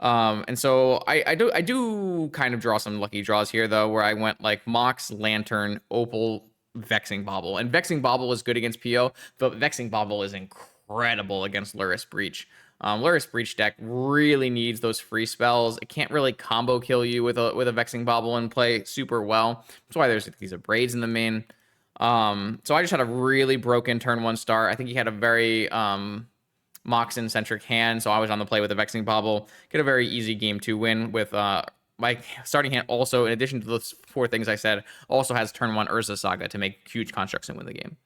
And so I do kind of draw some lucky draws here, though, where I went like Mox, Lantern, Opal, Vexing Bauble. And Vexing Bauble is good against PO, but Vexing Bauble is incredible against Luris Breach. Luris Breach deck really needs those free spells. It can't really combo kill you with a Vexing Bauble and play super well. That's why there's these Braids in the main. So I just had a really broken turn 1 start. I think he had a very Moxen-centric hand, so I was on the play with a Vexing Bauble. Get a very easy game 2 win with my starting hand also, in addition to those 4 things I said, also has turn 1 Urza Saga to make huge constructs and win the game.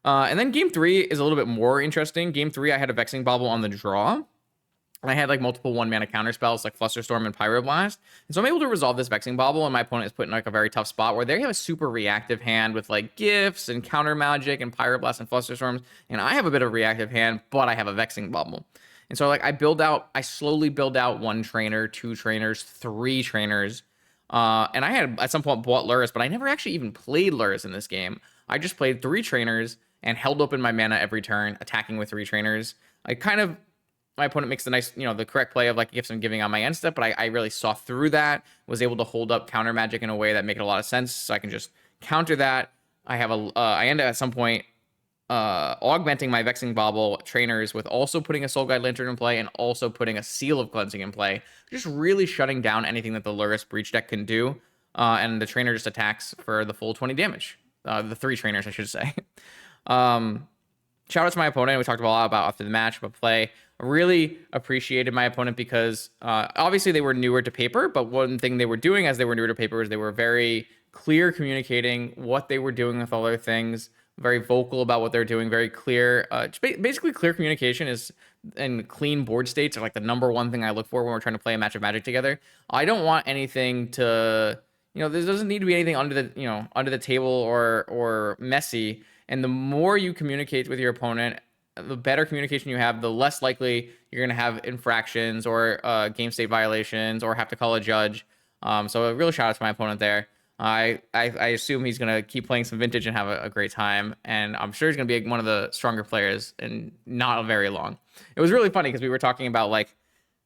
And then game 3 is a little bit more interesting. Game 3, I had a Vexing Bauble on the draw. And I had like multiple 1-mana counter spells like Flusterstorm and Pyroblast. And so I'm able to resolve this Vexing Bauble, and my opponent is put in like a very tough spot where they have a super reactive hand with like Gifts and Counter Magic and Pyroblast and Flusterstorms. And I have a bit of a reactive hand, but I have a Vexing Bauble. And so like I slowly build out 1 trainer, 2 trainers, 3 trainers. And I had at some point bought Luris, but I never actually even played Luris in this game. I just played 3 trainers and held open my mana every turn, attacking with 3 trainers. My opponent makes the nice, the correct play of like Gifts and Giving on my end step, but I really saw through that, was able to hold up counter magic in a way that made a lot of sense, so I can just counter that. I end up at some point augmenting my Vexing Bauble trainers with also putting a Soul Guide Lantern in play and also putting a Seal of Cleansing in play, just really shutting down anything that the Luris Breach deck can do, and the trainer just attacks for the full 20 damage. The 3 trainers, I should say. Shout out to my opponent. We talked a lot about after the match, but play. I really appreciated my opponent because obviously they were newer to paper, but one thing they were doing as they were newer to paper is they were very clear communicating what they were doing with all their things, very vocal about what they're doing, very clear. Basically, clear communication and clean board states are like the #1 thing I look for when we're trying to play a match of Magic together. I don't want anything to, there doesn't need to be anything under the table or messy. And the more you communicate with your opponent, the better communication you have, the less likely you're going to have infractions or game state violations or have to call a judge. So a real shout out to my opponent there. I assume he's going to keep playing some Vintage and have a great time. And I'm sure he's going to be one of the stronger players in not very long. It was really funny because we were talking about like,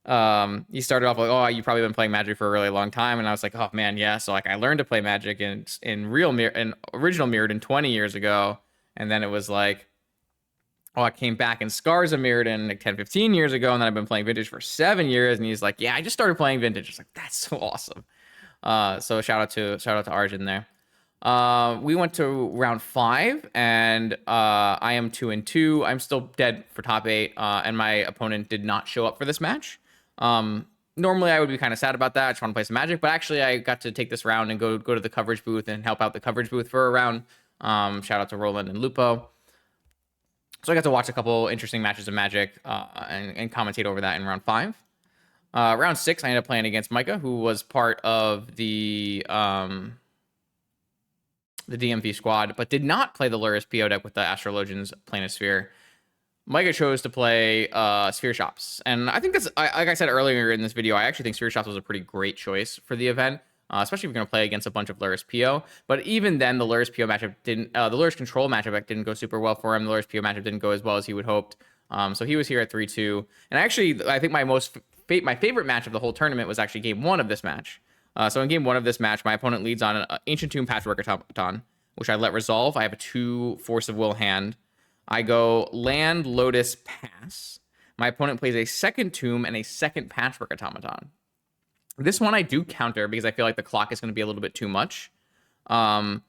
you started off like, oh, you've probably been playing Magic for a really long time. And I was like, oh man, yeah. So like I learned to play Magic in original Mirrodin 20 years ago. And then it was like, oh, I came back in Scars of Mirrodin like 10, 15 years ago. And then I've been playing Vintage for 7 years. And he's like, yeah, I just started playing Vintage. It's like, that's so awesome. So shout out to Arjun there. We went to round 5 and I am 2-2. I'm still dead for top 8. And my opponent did not show up for this match. Normally I would be kind of sad about that. I just want to play some Magic, but actually I got to take this round and go to the coverage booth and help out the coverage booth for a round. Shout out to Roland and Lupo. So I got to watch a couple interesting matches of Magic and commentate over that in round 5. Round 6, I ended up playing against Micah, who was part of the DMV squad, but did not play the Luris PO deck with the Astrologians Planisphere. Micah chose to play Sphere Shops. And I think that's, like I said earlier in this video, I actually think Sphere Shops was a pretty great choice for the event. Especially if you're going to play against a bunch of Luris PO. But even then, the Luris PO matchup didn't, the Luris Control matchup didn't go super well for him. The Luris PO matchup didn't go as well as he would hoped. So he was here at 3-2. And actually, I think my favorite match of the whole tournament was actually game 1 of this match. So in game 1 of this match, my opponent leads on an Ancient Tomb Patchwork Automaton, which I let resolve. I have a 2 Force of Will hand. I go Land, Lotus, Pass. My opponent plays a 2nd Tomb and a 2nd Patchwork Automaton. This one I do counter because I feel like the clock is going to be a little bit too much. And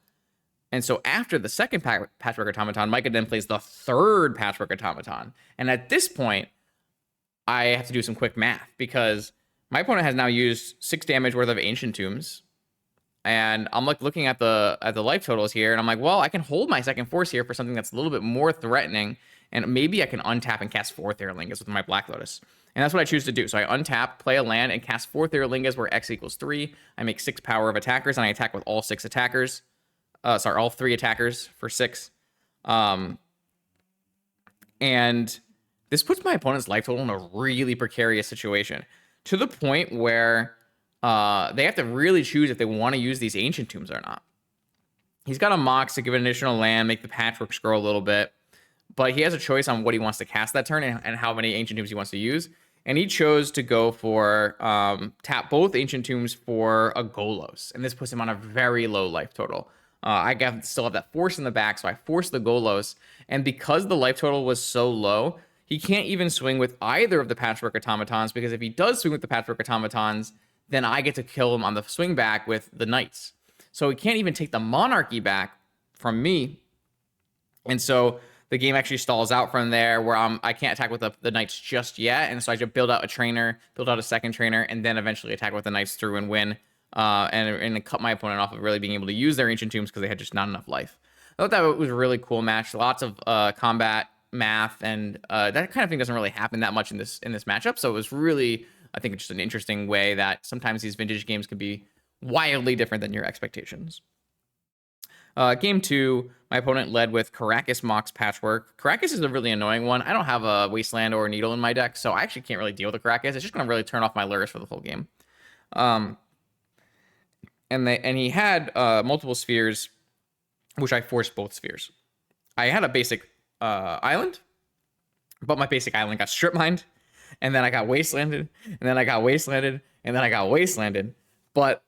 so after the 2nd Patchwork Automaton, Micah then plays the 3rd Patchwork Automaton. And at this point, I have to do some quick math because my opponent has now used 6 damage worth of Ancient Tombs. And I'm like looking at the life totals here, and I'm like, well, I can hold my 2nd Force here for something that's a little bit more threatening. and maybe I can untap and cast 4 Theralingas with my Black Lotus. And that's what I choose to do. So I untap, play a land, and cast 4 Theralingas where X equals 3. I make 6 power of attackers, and I attack with all 6 attackers. All 3 attackers for 6. And this puts my opponent's life total in a really precarious situation, to the point where they have to really choose if they want to use these Ancient Tombs or not. He's got a Mox to give an additional land, make the Patchwork grow a little bit, but he has a choice on what he wants to cast that turn and how many Ancient Tombs he wants to use. And he chose to go for tap both Ancient Tombs for a Golos, and this puts him on a very low life total. I still have that force in the back, so I forced the Golos, and because the life total was so low, he can't even swing with either of the Patchwork Automatons, because if he does swing with the Patchwork Automatons, then I get to kill him on the swing back with the Knights. So he can't even take the Monarchy back from me, and so the game actually stalls out from there, where I can't attack with the Knights just yet, and so I just build out a trainer, build out a second trainer, and then eventually attack with the Knights through and win. And cut my opponent off of really being able to use their Ancient Tombs because they had just not enough life. I thought that was a really cool match. Lots of combat math, and that kind of thing doesn't really happen that much in this matchup. So it was really, I think, just an interesting way that sometimes these vintage games can be wildly different than your expectations. Game 2, my opponent led with Karakas Mox Patchwork. Karakas is a really annoying one. I don't have a Wasteland or a Needle in my deck, so I actually can't really deal with the Karakas. It's just going to really turn off my Lurrus for the full game. And he had multiple spheres, which I forced both spheres. I had a basic island, but my basic island got strip mined, and then I got wastelanded, and then I got wastelanded, and then I got wastelanded. But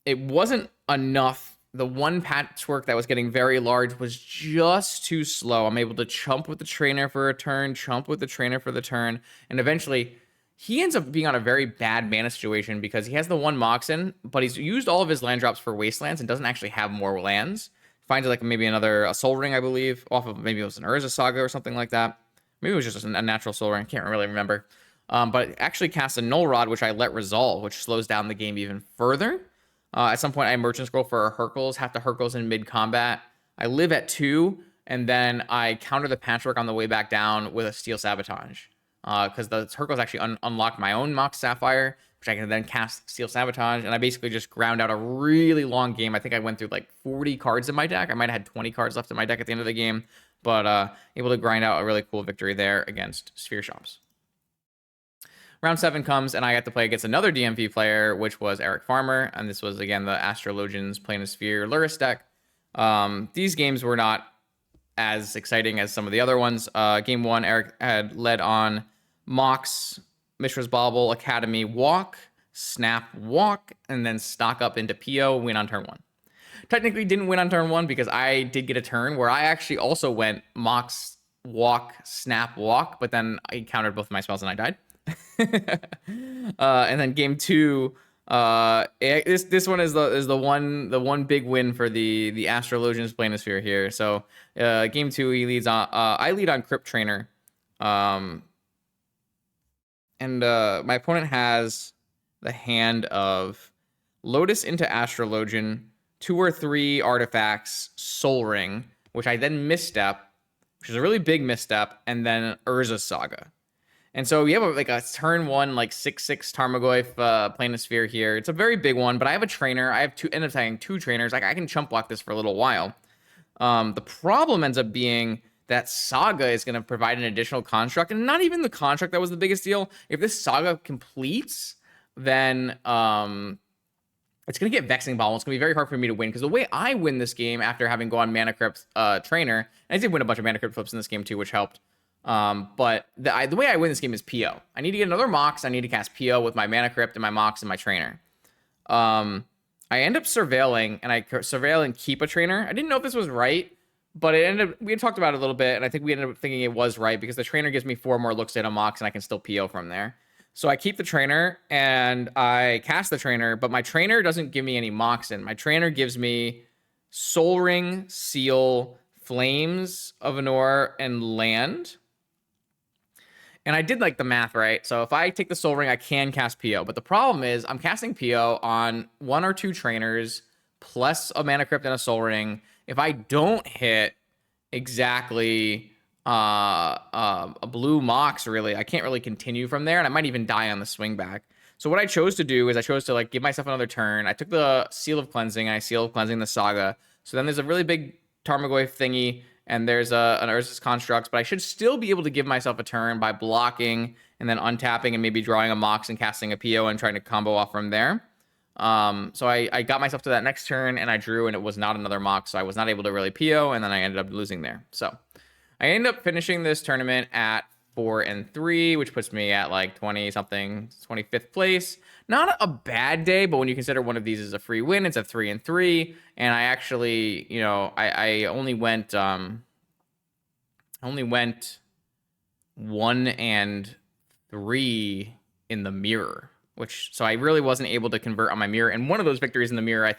it wasn't enough. The one Patchwork that was getting very large was just too slow. I'm able to chump with the trainer for a turn, chump with the trainer for the turn, and eventually he ends up being on a very bad mana situation because he has the one Moxen, but he's used all of his land drops for Wastelands and doesn't actually have more lands. Finds like maybe another Soul Ring, I believe, off of maybe it was an Urza Saga or something like that. Maybe it was just a natural Soul Ring. I can't really remember. But it actually casts a Null Rod, which I let resolve, which slows down the game even further. At some point, I Merchant Scroll for a Hercules, have to Hercules in mid-combat. I live at 2, and then I counter the Patchwork on the way back down with a Steel Sabotage. Because the Hercules actually unlocked my own Mox Sapphire, which I can then cast Steel Sabotage, and I basically just ground out a really long game. I think I went through like 40 cards in my deck. I might have had 20 cards left in my deck at the end of the game, but able to grind out a really cool victory there against Sphere Shops. Round 7 comes, and I got to play against another DMV player, which was Eric Farmer, and this was, again, the Astrologians Planisphere Lurrus deck. These games were not as exciting as some of the other ones. Game 1, Eric had led on Mox, Mishra's Bauble, Academy, Walk, Snap, Walk, and then stock up into PO, win on turn 1. Technically didn't win on turn 1 because I did get a turn where I actually also went Mox, Walk, Snap, Walk, but then I countered both of my spells and I died. And then game 2, this one is the one big win for the Astrologians Planisphere here. So game 2, he leads on. I lead on Crypt Trainer, and my opponent has the hand of Lotus into Astrologian, 2 or 3 artifacts, Soul Ring, which I then misstep, which is a really big misstep, and then Urza Saga. And so we have a turn 1, like 6/6 Tarmogoyf Planisphere here. It's a very big one, but I have a trainer. I have end up taking 2 trainers. Like I can chump block this for a little while. The problem ends up being that Saga is going to provide an additional construct, and not even the construct that was the biggest deal. If this Saga completes, then it's going to get Vexing Ball. It's going to be very hard for me to win, because the way I win this game after having gone Mana Crypt trainer, and I did win a bunch of Mana Crypt flips in this game too, which helped. But the way I win this game is PO. I need to get another Mox. I need to cast PO with my Mana Crypt and my Mox and my trainer. I end up surveilling, and I surveil and keep a trainer. I didn't know if this was right, but it ended up, we had talked about it a little bit, and I think we ended up thinking it was right, because the trainer gives me 4 more looks at a Mox, and I can still PO from there. So I keep the trainer, and I cast the trainer, but my trainer doesn't give me any Moxen. My trainer gives me Soul Ring, Seal, Flames of Anor, and Land. And I did like the math right. So if I take the Soul Ring, I can cast PO. But the problem is I'm casting PO on 1 or 2 trainers plus a Mana Crypt and a Soul Ring. If I don't hit exactly a blue mox, really. I can't really continue from there, and I might even die on the swing back. So what I chose to do is I chose to like give myself another turn. I took the Seal of Cleansing and I Seal of Cleansing the Saga. So then there's a really big Tarmogoyf thingy, and there's an Urza's Constructs, but I should still be able to give myself a turn by blocking and then untapping and maybe drawing a Mox and casting a PO and trying to combo off from there. So I got myself to that next turn and I drew, and it was not another Mox, so I was not able to really PO, and then I ended up losing there. So I ended up finishing this tournament at 4-3, which puts me at like 20 something, 25th place. Not a bad day, but when you consider one of these is a free win, it's a 3-3. And I actually, you know, I only went 1-3 in the mirror, so I really wasn't able to convert on my mirror. And one of those victories in the mirror,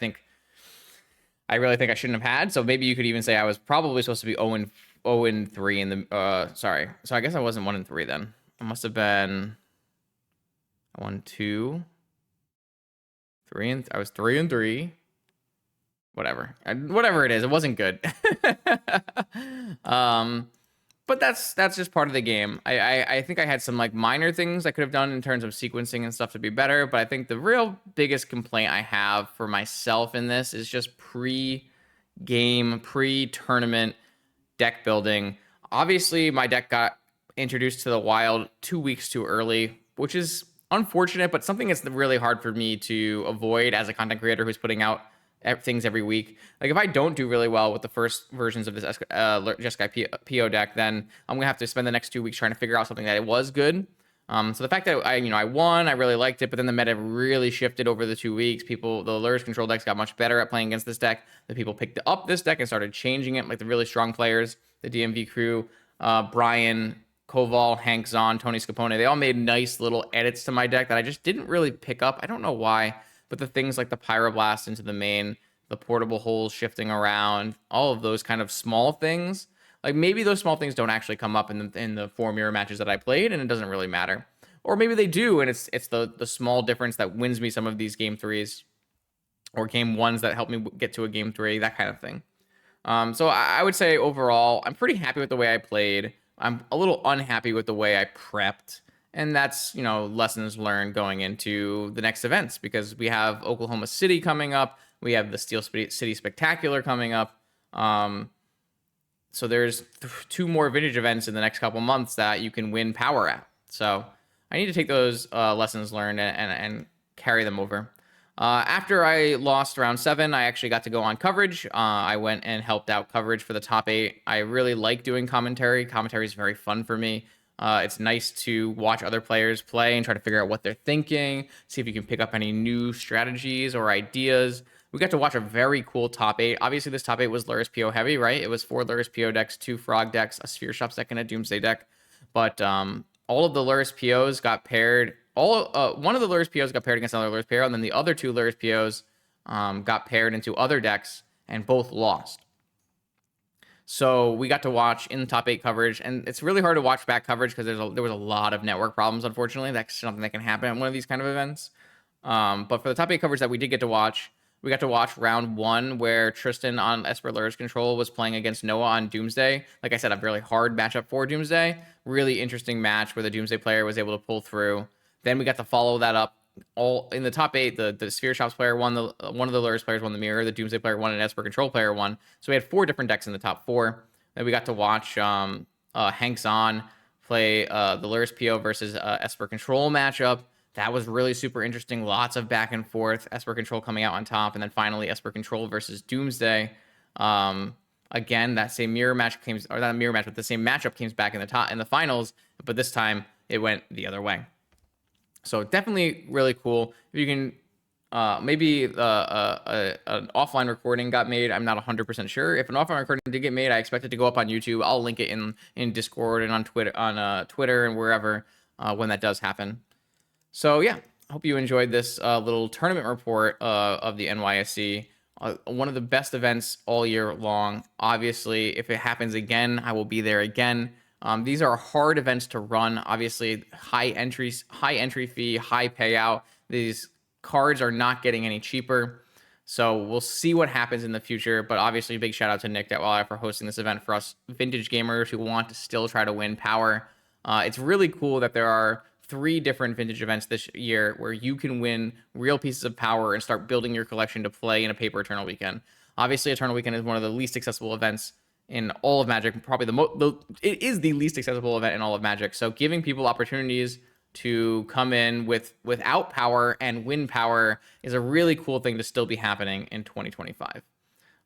I really think I shouldn't have had. So maybe you could even say I was probably supposed to be 0-3 in the sorry. So I guess I wasn't 1-3 then. I must have been 1-2, 3 and I was 3-3. Whatever it is, it wasn't good. But that's just part of the game. I think I had some like minor things I could have done in terms of sequencing and stuff to be better, but I think the real biggest complaint I have for myself in this is just pre-game, pre-tournament deck building. Obviously, my deck got introduced to the wild 2 weeks too early, which is unfortunate, but something that's really hard for me to avoid as a content creator who's putting out things every week. Like if I don't do really well with the first versions of this Jeskai PO deck, then I'm gonna have to spend the next 2 weeks trying to figure out something that it was good. So the fact that I won, I really liked it, but then the meta really shifted over the 2 weeks. The Lurrus control decks got much better at playing against this deck. The people picked up this deck and started changing it, like the really strong players, the DMV crew, Brian, Koval, Hank Zahn, Tony Scapone. They all made nice little edits to my deck that I just didn't really pick up. I don't know why, but the things like the Pyroblast into the main, the portable holes shifting around, all of those kind of small things. Like maybe those small things don't actually come up in the 4 mirror matches that I played, and it doesn't really matter. Or maybe they do, and it's the small difference that wins me some of these game 3s or game 1s that help me get to a game 3, that kind of thing. So I would say overall, I'm pretty happy with the way I played. I'm a little unhappy with the way I prepped. And that's, lessons learned going into the next events, because we have Oklahoma City coming up. We have the Steel City Spectacular coming up. So there's 2 more vintage events in the next couple months that you can win power at. So I need to take those lessons learned and carry them over. After I lost round 7, I actually got to go on coverage. I went and helped out coverage for the top 8. I really like doing commentary. Commentary is very fun for me. It's nice to watch other players play and try to figure out what they're thinking, see if you can pick up any new strategies or ideas. We got to watch a very cool top 8. Obviously, this top 8 was Lurrus PO heavy, right? It was 4 Lurrus PO decks, 2 Frog decks, a Sphere Shops deck, and a Doomsday deck. But all of the Lurrus POs got paired. One of the Lurrus POs got paired against another Lurrus PO, and then the other 2 Lurrus POs got paired into other decks, and both lost. So we got to watch in the top 8 coverage, and it's really hard to watch back coverage because there was a lot of network problems, unfortunately. That's something that can happen at one of these kind of events. But for the top 8 coverage that we did get to watch, we got to watch round 1 where Tristan on Esper Lurrus Control was playing against Noah on Doomsday. Like I said, a really hard matchup for Doomsday. Really interesting match where the Doomsday player was able to pull through. Then we got to follow that up. All in the top 8, the Sphere Shops player won, one of the Lurrus players won the mirror, the Doomsday player won, and Esper Control player won. So we had 4 different decks in the top 4. Then we got to watch Hank Zahn play the Lurrus PO versus Esper Control matchup. That was really super interesting. Lots of back and forth. Esper Control coming out on top, and then finally Esper Control versus Doomsday. Again, that same mirror match or not a mirror match, but the same matchup came back in the finals, but this time it went the other way. So definitely really cool. If you can, maybe an offline recording got made. I'm not 100% sure. If an offline recording did get made, I expect it to go up on YouTube. I'll link it in Discord and on Twitter and wherever when that does happen. So yeah, hope you enjoyed this little tournament report of the NYSE. One of the best events all year long. Obviously, if it happens again, I will be there again. These are hard events to run. Obviously, high entry fee, high payout. These cards are not getting any cheaper. So we'll see what happens in the future. But obviously, big shout out to Nick Detweiler for hosting this event for us vintage gamers who want to still try to win power. It's really cool that there are 3 different vintage events this year where you can win real pieces of power and start building your collection to play in a paper Eternal Weekend. Obviously, Eternal Weekend is one of the least accessible events in all of Magic. Probably it is the least accessible event in all of Magic. So giving people opportunities to come in without power and win power is a really cool thing to still be happening in 2025.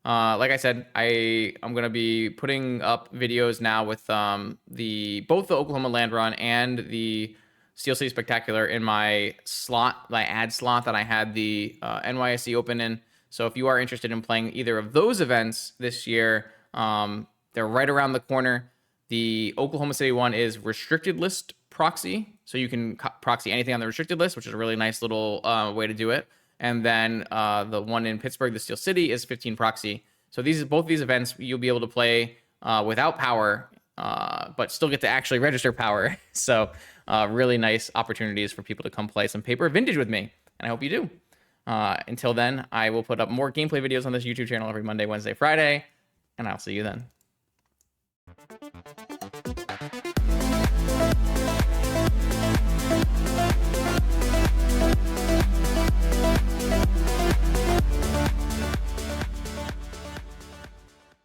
Like I said, I'm gonna be putting up videos now with both the Oklahoma Land Run and the Steel City Spectacular in my ad slot that I had the NYSE Open in. So if you are interested in playing either of those events this year, they're right around the corner. The Oklahoma City one is restricted list proxy, so you can proxy anything on the restricted list, which is a really nice little way to do it. And then the one in Pittsburgh, the Steel City, is 15 proxy. So both these events, you'll be able to play without power, but still get to actually register power. So really nice opportunities for people to come play some paper vintage with me, and I hope you do. Until then, I will put up more gameplay videos on this YouTube channel every Monday, Wednesday, Friday, and I'll see you then.